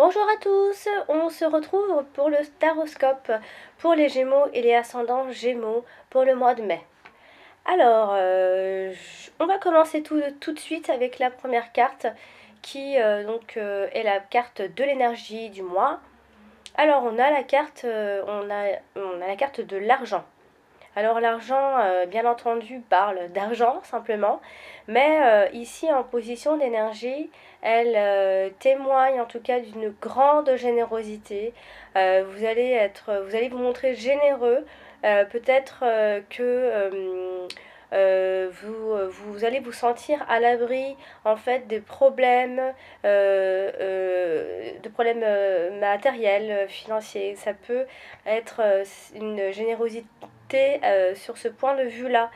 Bonjour à tous, on se retrouve pour le staroscope pour les Gémeaux et les ascendants Gémeaux pour le mois de mai. Alors, on va commencer tout de suite avec la première carte qui est la carte de l'énergie du mois. Alors, on a la carte, on a la carte de l'argent. Alors l'argent, bien entendu, parle d'argent simplement, mais ici en position d'énergie, elle témoigne en tout cas d'une grande générosité. Vous allez vous montrer généreux. Peut-être que vous allez vous sentir à l'abri en fait de problèmes matériels, financiers. Ça peut être une générosité sur ce point de vue-là.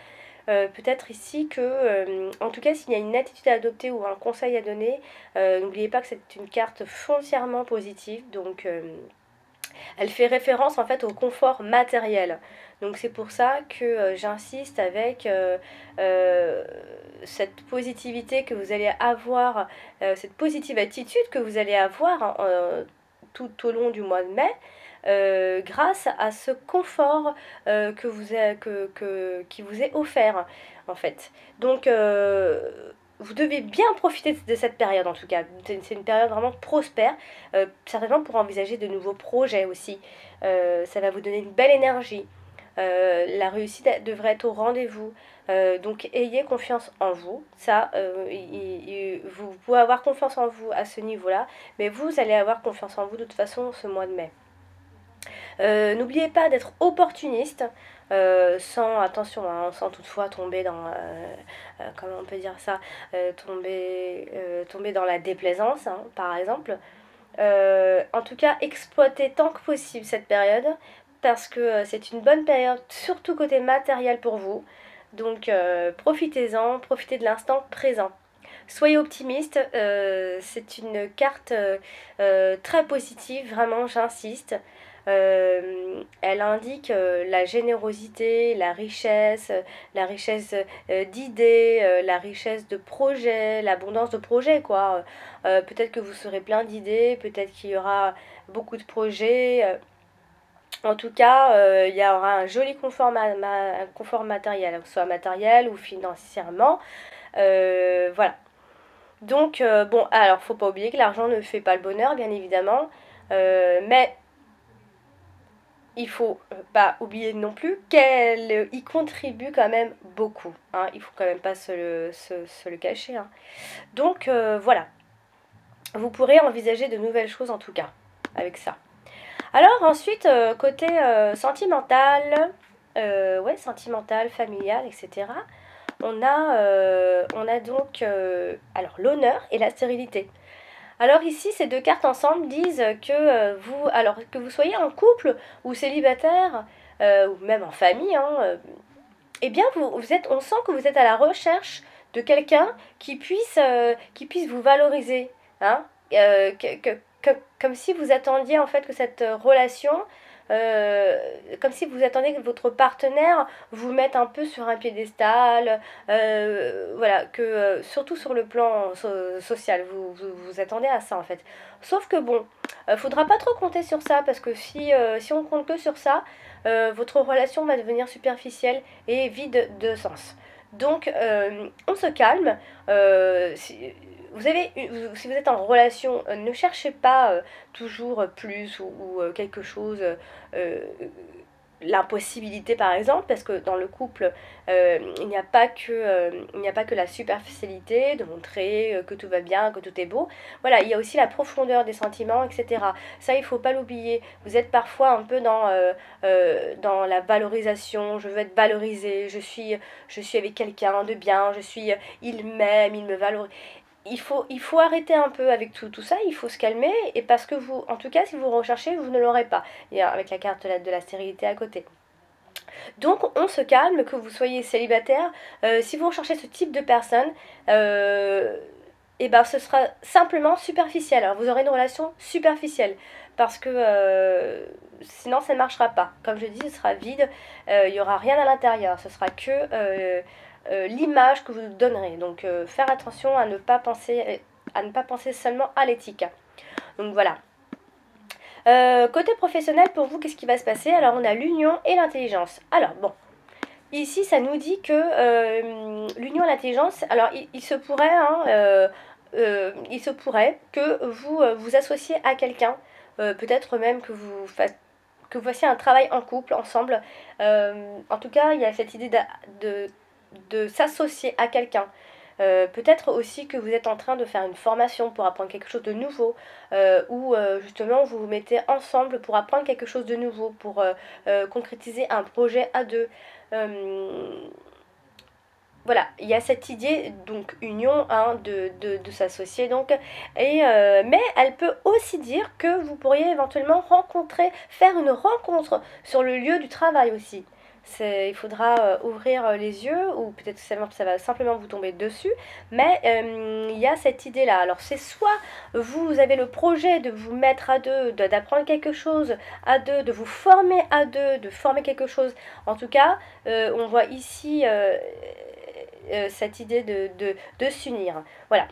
Peut-être ici que, en tout cas, s'il y a une attitude à adopter ou un conseil à donner, n'oubliez pas que c'est une carte foncièrement positive, donc elle fait référence en fait au confort matériel. Donc c'est pour ça que j'insiste avec cette positivité que vous allez avoir, cette positive attitude que vous allez avoir tout au long du mois de mai, grâce à ce confort qui vous est offert en fait. Donc vous devez bien profiter de cette période en tout cas. C'est une période vraiment prospère, certainement pour envisager de nouveaux projets aussi. Ça va vous donner une belle énergie. La réussite devrait être au rendez-vous. Donc ayez confiance en vous. Ça, vous pouvez avoir confiance en vous à ce niveau-là, mais vous allez avoir confiance en vous de toute façon ce mois de mai. N'oubliez pas d'être opportuniste, attention, hein, sans toutefois tomber dans, comment on peut dire ça, tomber dans la déplaisance, hein, par exemple. En tout cas, exploitez tant que possible cette période, parce que c'est une bonne période, surtout côté matériel pour vous. Donc profitez-en, profitez de l'instant présent. Soyez optimiste, c'est une carte très positive, vraiment j'insiste. Elle indique la générosité, la richesse d'idées, la richesse de projets, l'abondance de projets quoi. Peut-être que vous serez plein d'idées, peut-être qu'il y aura beaucoup de projets. En tout cas, il y aura un joli confort matériel, soit matériel ou financièrement. Voilà. Donc, bon, alors faut pas oublier que l'argent ne fait pas le bonheur, bien évidemment. Mais il faut pas oublier non plus qu'elle y contribue quand même beaucoup. Hein. Il faut quand même pas se le cacher. Hein. Donc voilà, vous pourrez envisager de nouvelles choses en tout cas avec ça. Alors ensuite, côté sentimental, ouais, sentimental, familial, etc. On a donc alors l'honneur et la stérilité. Alors ici, ces deux cartes ensemble disent que que vous soyez en couple ou célibataire, ou même en famille, hein, eh bien on sent que vous êtes à la recherche de quelqu'un qui puisse vous valoriser, hein, comme si vous attendiez en fait que cette relation, comme si vous attendiez que votre partenaire vous mette un peu sur un piédestal, voilà, que surtout sur le plan social, vous attendez à ça en fait. Sauf que bon, faudra pas trop compter sur ça parce que si on compte que sur ça, votre relation va devenir superficielle et vide de sens. Donc, on se calme. Si vous êtes en relation, ne cherchez pas toujours plus ou quelque chose, euh, l'impossibilité par exemple, parce que dans le couple, il n'y a pas que la superficialité de montrer que tout va bien, que tout est beau. Voilà, il y a aussi la profondeur des sentiments, etc. Ça, il faut pas l'oublier. Vous êtes parfois un peu dans la valorisation. Je veux être valorisée. Je suis avec quelqu'un de bien. Il m'aime, il me valorise. Il faut arrêter un peu avec tout ça, il faut se calmer, et parce que vous, en tout cas, si vous recherchez, vous ne l'aurez pas, et avec la carte de la stérilité à côté. Donc on se calme, que vous soyez célibataire, si vous recherchez ce type de personne, et ben ce sera simplement superficiel. Alors vous aurez une relation superficielle, parce que sinon ça ne marchera pas. Comme je dis, ce sera vide, il n'y aura rien à l'intérieur, ce sera que l'image que vous donnerez. Donc faire attention à ne pas penser seulement à l'éthique. Donc voilà. Côté professionnel, pour vous, qu'est-ce qui va se passer? Alors, on a l'union et l'intelligence. Alors, bon, ici, ça nous dit que l'union et l'intelligence, alors il se pourrait, hein, il se pourrait que vous vous associez à quelqu'un, peut-être même que vous fassiez un travail en couple, ensemble. En tout cas, il y a cette idée de s'associer à quelqu'un. Peut-être aussi que vous êtes en train de faire une formation pour apprendre quelque chose de nouveau, ou justement vous vous mettez ensemble pour apprendre quelque chose de nouveau, pour concrétiser un projet à deux. Euh, voilà, il y a cette idée, donc union, hein, de s'associer, donc, et, mais elle peut aussi dire que vous pourriez éventuellement faire une rencontre sur le lieu du travail aussi. Il faudra ouvrir les yeux, ou peut-être que ça va simplement vous tomber dessus, mais il y a cette idée-là. Alors c'est soit vous avez le projet de vous mettre à deux, d'apprendre quelque chose à deux, de vous former à deux, de former quelque chose. En tout cas, on voit ici cette idée de s'unir. Voilà.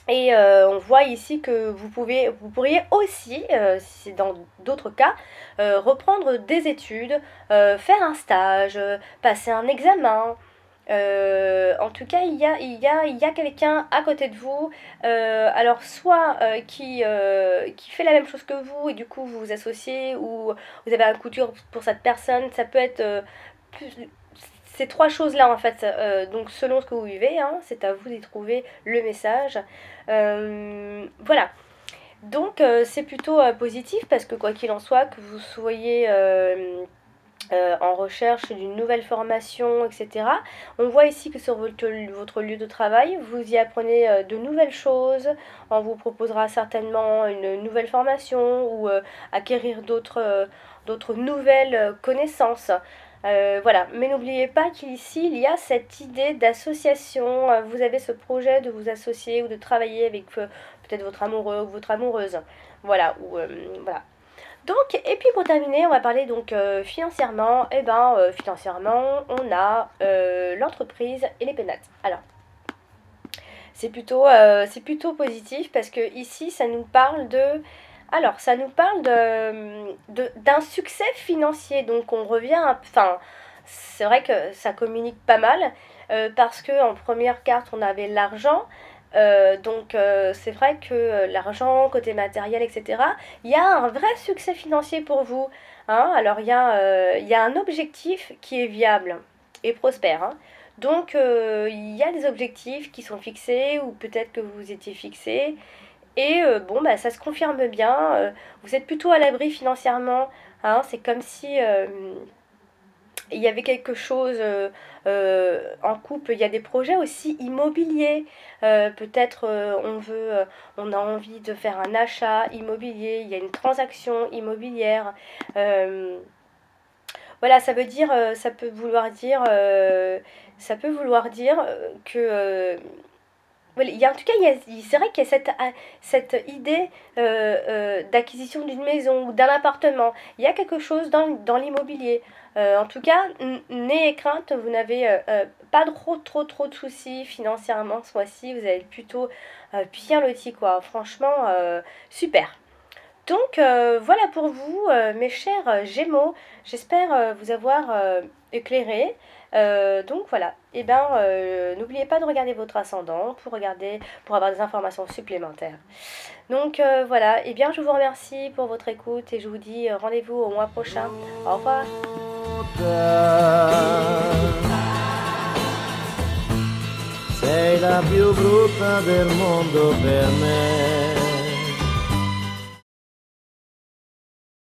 Et on voit ici que vous pourriez aussi, si dans d'autres cas, reprendre des études, faire un stage, passer un examen. En tout cas, il y a quelqu'un à côté de vous, alors soit qui fait la même chose que vous et du coup vous vous associez, ou vous avez un coup de cœur pour cette personne. Ça peut être plus, ces trois choses-là en fait, donc selon ce que vous vivez, hein, c'est à vous d'y trouver le message. Voilà. Donc c'est plutôt positif, parce que quoi qu'il en soit, que vous soyez en recherche d'une nouvelle formation, etc. On voit ici que sur votre lieu de travail, vous y apprenez de nouvelles choses. On vous proposera certainement une nouvelle formation, ou acquérir d'autres nouvelles connaissances. Voilà, mais n'oubliez pas qu'ici il y a cette idée d'association. Vous avez ce projet de vous associer ou de travailler avec peut-être votre amoureux ou votre amoureuse. Voilà, voilà. Donc, et puis pour terminer, on va parler donc financièrement. Et ben, financièrement, on a l'entreprise et les pénates. Alors, c'est plutôt positif, parce que ici, ça nous parle d'un succès financier. Donc on revient, enfin, c'est vrai que ça communique pas mal, parce que en première carte on avait l'argent. Donc c'est vrai que l'argent, côté matériel, etc., il y a un vrai succès financier pour vous, hein. Alors il y a un objectif qui est viable et prospère, hein. Donc il y a des objectifs qui sont fixés, ou peut-être que vous étiez fixés, et bon, bah, ça se confirme bien. Vous êtes plutôt à l'abri financièrement, hein. C'est comme si il y avait quelque chose en couple. Il y a des projets aussi immobiliers. Peut-être on a envie de faire un achat immobilier. Il y a une transaction immobilière. Euh, voilà, ça peut vouloir dire que voilà, en tout cas, c'est vrai qu'il y a cette idée d'acquisition d'une maison ou d'un appartement. Il y a quelque chose dans l'immobilier. En tout cas, n'ayez crainte, vous n'avez pas trop de soucis financièrement ce mois-ci. Vous allez plutôt bien loti, quoi. Franchement, super. Donc voilà pour vous, mes chers Gémeaux. J'espère vous avoir éclairé. Donc voilà. Et ben n'oubliez pas de regarder votre ascendant pour avoir des informations supplémentaires. Donc voilà. Et bien je vous remercie pour votre écoute, et je vous dis rendez-vous au mois prochain. Au revoir. Sei la più brutta del mondo per me.